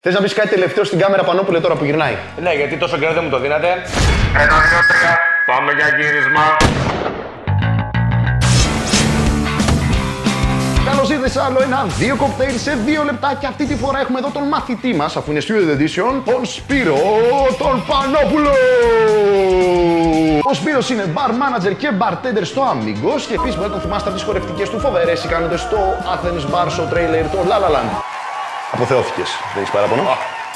Θες να πεις κάτι τελευταίο στην κάμερα Πανόπουλε τώρα που γυρνάει? Ναι, γιατί τόσο καιρό δεν μου το δίνατε. 1, 2, 3. Πάμε για γύρισμα. Καλώς ήρθες σε άλλο ένα 2 κοκτέιλ σε 2 λεπτά και αυτή τη φορά έχουμε εδώ τον μαθητή μας, αφού είναι Student Edition, τον Σπύρο, τον Πανόπουλο! Ο Σπύρος είναι bar manager και bartender στο Amigos και επίσης μπορείτε να τον θυμάστε από τις χορευτικές του φοβερές κάνοντας στο Athens Bar, στο trailer, το La La Land. Αποθεώθηκες, δεν έχεις παράπονο?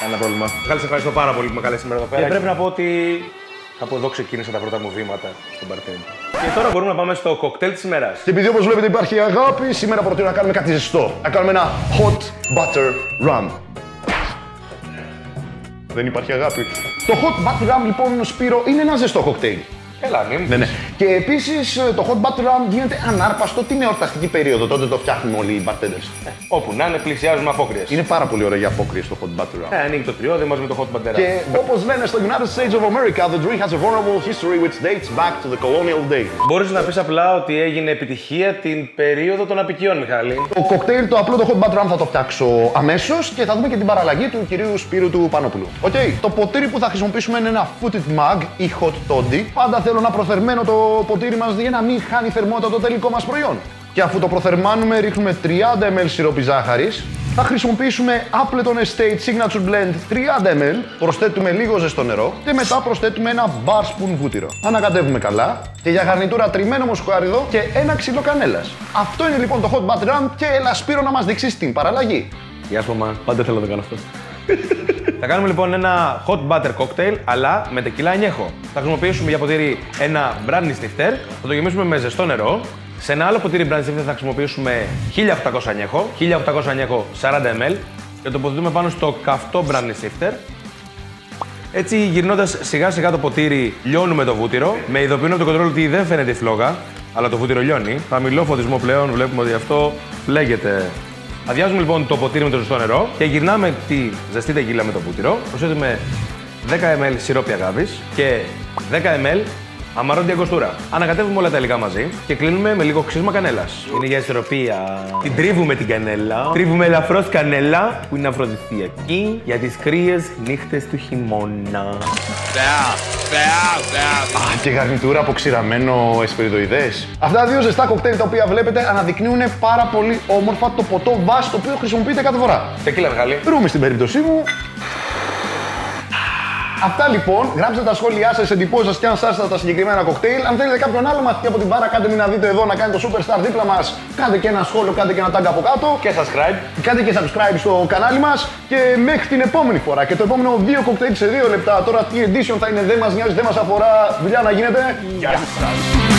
Κανένα πρόβλημα. Μιχάλη, σε ευχαριστώ πάρα πολύ που με καλέσες σήμερα εδώ πέρα. Και πρέπει να πω ότι από εδώ ξεκίνησα τα πρώτα μου βήματα στον bartender. Και τώρα μπορούμε να πάμε στο κοκτέιλ της ημέρας. Και επειδή όπως βλέπετε υπάρχει αγάπη, σήμερα προτείνω να κάνουμε κάτι ζεστό. Να κάνουμε ένα hot butter rum. Δεν υπάρχει αγάπη. Το hot butter rum λοιπόν, Σπύρο, είναι ένα ζεστό κοκτέιλ. Έλα, μην. Ναι, ναι. Και επίσης το hot butter rum γίνεται ανάρπαστο την εορταστική περίοδο. Τότε το φτιάχνουμε όλοι οι bartenders. Όπου να είναι, πλησιάζουμε απόκριες. Είναι πάρα πολύ ωραίο για απόκριες το hot butter rum. Ανοίγει το τριώδη μαζί με το hot butter rum. Και όπως λένε στο United States of America, the drink has a vulnerable history which dates back to the colonial days. Μπορείς να πεις απλά ότι έγινε επιτυχία την περίοδο των απικιών, Μιχάλη. Το κοκτέιλ, το απλό το hot butter rum θα το φτιάξω αμέσως και θα δούμε και την παραλλαγή του κυρίου Σπύρου του Πανόπουλου. Το ποτήρι που θα χρησιμοποιήσουμε είναι ένα footed mug ή hot toddy. Πάντα θέλω να προθερμαίνω το ποτήρι μας για να μην χάνει θερμότητα το τελικό μας προϊόν. Και αφού το προθερμάνουμε, ρίχνουμε 30 ml σιρόπι ζάχαρης. Θα χρησιμοποιήσουμε Appleton Estate Signature Blend 30 ml, προσθέτουμε λίγο ζεστό νερό και μετά προσθέτουμε ένα bar spoon βούτυρο. Ανακατεύουμε καλά και για γαρνιτούρα τριμμένο μοσχάριδο και ένα ξύλο κανέλας. Αυτό είναι λοιπόν το hot butter rum και έλα Σπύρο να μας δείξεις την παραλλαγή. Γεια σου, μαμά. Πάντα θέλω να το κάνω αυτό. Θα κάνουμε λοιπόν ένα hot butter cocktail, αλλά με τεκίλα ανιέχο. Θα χρησιμοποιήσουμε για ποτήρι ένα brandy snifter, θα το γεμίσουμε με ζεστό νερό. Σε ένα άλλο ποτήρι brandy snifter θα χρησιμοποιήσουμε 1800 ανιέχο, 1800 ανιέχο 40 ml και το τοποθετούμε πάνω στο καυτό brandy snifter. Έτσι, γυρνώντας σιγά σιγά το ποτήρι, λιώνουμε το βούτυρο. Με ειδοποιούν από το control ότι δεν φαίνεται η φλόγα, αλλά το βούτυρο λιώνει. Χαμηλό φωτισμό πλέον, βλέπουμε ότι αυτό φλέγεται. Αδειάζουμε λοιπόν το ποτήρι με το ζεστό νερό και γυρνάμε τη ζεστή τεκίλα με το βούτυρο. Προσθέτουμε 10 ml σιρόπι αγάπης και 10 ml αμαρόντι αγκοστούρα. Ανακατεύουμε όλα τα υλικά μαζί και κλείνουμε με λίγο ξύσμα κανέλας. Είναι για ισορροπία. Την τρίβουμε την κανέλα. Τρίβουμε ελαφρώς κανέλα που είναι αφροδισιακή για τις κρύες νύχτες του χειμώνα. Και γαρνιτούρα από ξηραμένο εσπεριδοειδές. Αυτά τα δύο ζεστά κοκτέιλ τα οποία βλέπετε αναδεικνύουν πάρα πολύ όμορφα το ποτό βάση το οποίο χρησιμοποιείτε κάθε φορά. Τεκίλα, Μιχάλη. Ρούμι στην περίπτωσή μου. Αυτά λοιπόν, γράψτε τα σχόλιά σας, εντυπώσεις σας και αν σας τα συγκεκριμένα κοκτέιλ. Αν θέλετε κάποιον άλλο μαθητή από την μπάρα, κάντε μην να δείτε εδώ να κάνει το Superstar δίπλα μας. Κάντε και ένα σχόλιο, κάντε και ένα tag από κάτω. Και subscribe. Κάντε και subscribe στο κανάλι μας. Και μέχρι την επόμενη φορά. Και το επόμενο 2 κοκτέιλ σε 2 λεπτά. Τώρα τι edition θα είναι, δεν μας νοιάζει, δεν μας αφορά. Δουλειά να γίνεται. Γεια σας.